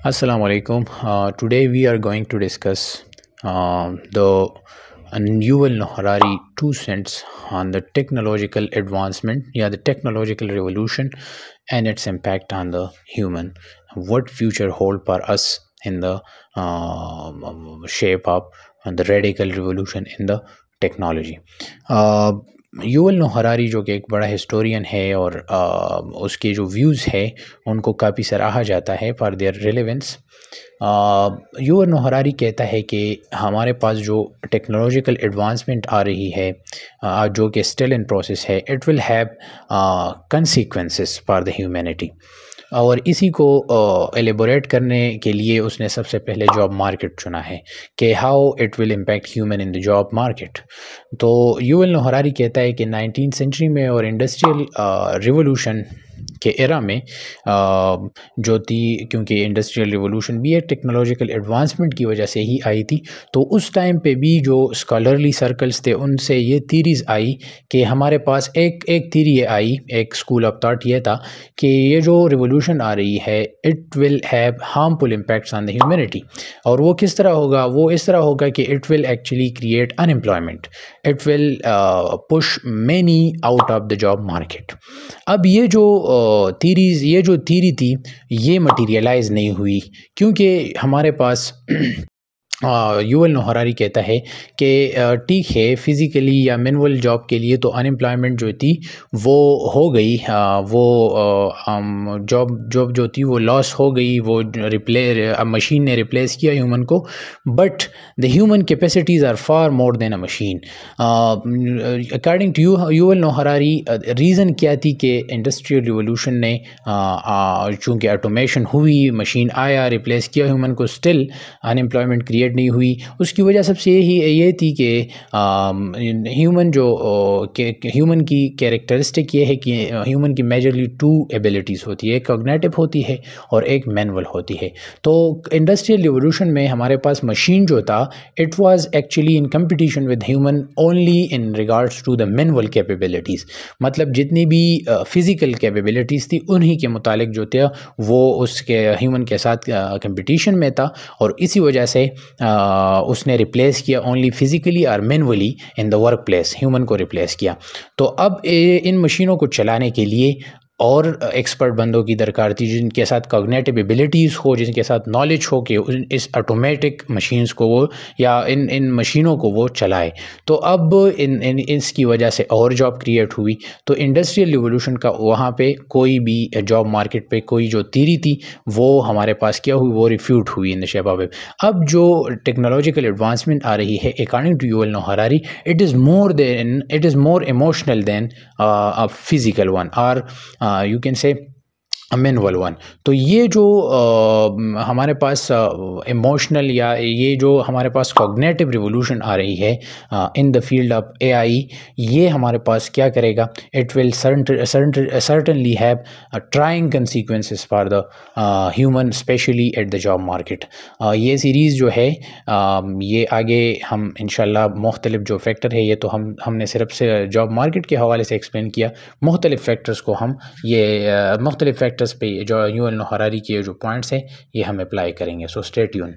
Assalamu alaikum. Today we are going to discuss the Yuval Noah Harari 2 cents on the technological advancement, the technological revolution and its impact on the human. What future hold for us in the shape of the radical revolution in the technology. Yuval Noah Harari جو کہ ایک بڑا historian ہے اور اس کے جو views ہے ان کو کافی سراہا جاتا ہے فار دیئر ریلیونس. یوول نو ہراری کہتا ہے کہ ہمارے پاس جو ٹیکنالوجیکل ایڈوانسمنٹ آ رہی ہے جو کہ اسٹل ان پروسیس ہے، it will have consequences for the humanity. اور اسی کو ایلیبوریٹ کرنے کے لیے اس نے سب سے پہلے جاب مارکیٹ چنا ہے کہ how it will impact human in the job market. تو یوول نو ہراری کہتا ہے کہ 19th سینچری میں اور انڈسٹریل ریولوشن کے ایرا میں جو تھی، کیونکہ انڈسٹریل ریولوشن بھی ایک ٹیکنالوجیکل ایڈوانسمنٹ کی وجہ سے ہی آئی تھی، تو اس ٹائم پہ بھی جو اسکالرلی سرکلز تھے ان سے یہ تھیریز آئی کہ ہمارے پاس ایک تھیری یہ آئی، ایک اسکول آف تھاٹ یہ تھا کہ یہ جو ریولوشن آ رہی ہے it will have harmful impacts on the humanity. اور وہ کس طرح ہوگا؟ وہ اس طرح ہوگا کہ it will actually create in employment, it will push many out of the job market. اب یہ جو تھیری تھی یہ مٹیریلائز نہیں ہوئی، کیونکہ ہمارے پاس یوول نو ہراری کہتا ہے کہ ٹھیک ہے فزیکلی یا مینول جاب کے لیے تو ان امپلائمنٹ جو تھی وہ ہو گئی، وہ جاب جو تھی وہ لاس ہو گئی، وہ مشین نے ریپلیس کیا ہیومن کو. But the human capacities are far more than a machine. According to Yuval Noah Harari reason کیا تھی کہ انڈسٹریل ریولوشن نے چونکہ آٹومیشن ہوئی، مشین آیا ریپلیس کیا ہیومن کو، اسٹل ان امپلائمنٹ کریٹ نہیں ہوئی. اس کی وجہ سب سے یہ تھی کہ ہیومن کی کیریکٹرسٹک یہ ہے کہ ہیومن کی میجرلی 2 ایبلٹیز ہوتی ہے، ایک کوگنیٹو ہوتی ہے اور ایک مینول ہوتی ہے. تو انڈسٹریل ریولوشن میں ہمارے پاس مشین جو تھا it was actually in competition with human only in regards to the manual capabilities. مطلب جتنی بھی فزیکل کیپیبلٹیز تھی انہی کے متعلق جو تھا وہ اس کے ہیومن کے ساتھ کمپٹیشن میں تھا، اور اسی وجہ سے اس نے ریپلیس کیا اونلی فزیکلی اور manually in the work place, human کو ریپلیس کیا. تو اب ان مشینوں کو چلانے کے لیے اور ایکسپرٹ بندوں کی درکار تھی جن کے ساتھ کوگنیٹو ایبلٹیز ہو، جن کے ساتھ نالج ہو کہ اس آٹومیٹک مشینز کو وہ یا ان مشینوں کو وہ چلائے. تو اب اس کی وجہ سے اور جاب کریٹ ہوئی. تو انڈسٹریل ریولوشن کا وہاں پہ کوئی بھی جاب مارکیٹ پہ کوئی جو تھیری تھی وہ ہمارے پاس کیا ہوئی، وہ ریفیوٹ ہوئی ان دا شیپ آف. اب جو ٹیکنالوجیکل ایڈوانسمنٹ آ رہی ہے according to Yuval Noah Harari it is more emotional than physical one or you can say manual one. تو یہ جو ہمارے پاس ایموشنل یا یہ جو ہمارے پاس کوگنیٹو ریولوشن آ رہی ہے ان دا فیلڈ آف اے آئی، یہ ہمارے پاس کیا کرے گا؟ It will certainly have trying consequences for the human especially at the job market. یہ سیریز جو ہے یہ آگے ہم انشاءاللہ مختلف جو فیکٹر ہے، یہ تو ہم نے صرف سے جاب مارکیٹ کے حوالے سے ایکسپلین کیا، مختلف فیکٹرز کو ہم مختلف فیکٹرز پہ جو یوول نو ہراری کے جو پوائنٹس ہیں یہ ہم اپلائی کریں گے. So stay tune.